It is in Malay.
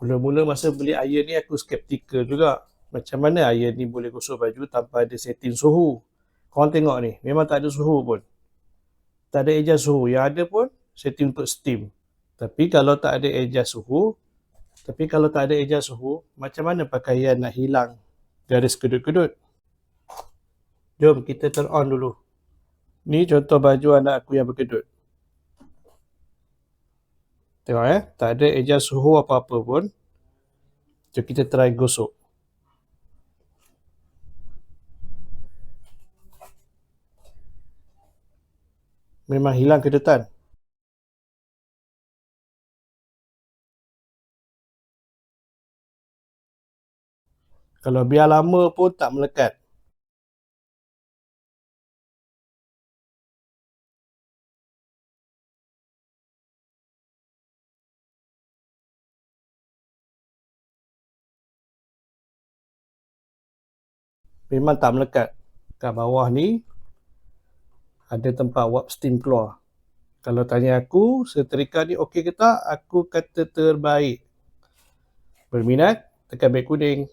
Mula-mula masa beli iron ni aku skeptikal juga. Macam mana iron ni boleh gosok baju tanpa ada setting suhu. Korang tengok ni, memang tak ada suhu pun. Tak ada adjust suhu. Yang ada pun setting untuk steam. Tapi kalau tak ada adjust suhu, macam mana pakaian nak hilang garis kedut-kedut? Jom kita turn on dulu. Ni contoh baju anak aku yang berkedut. Tengok tak ada adjust suhu apa-apa pun. Jom kita try gosok. Memang hilang kedutan. Kalau biar lama pun tak melekat. Memang tak melekat. Kat bawah ni ada tempat wap steam keluar. Kalau tanya aku, setrika ni okey ke tak? Aku kata terbaik. Berminat? Tekan beg kuning.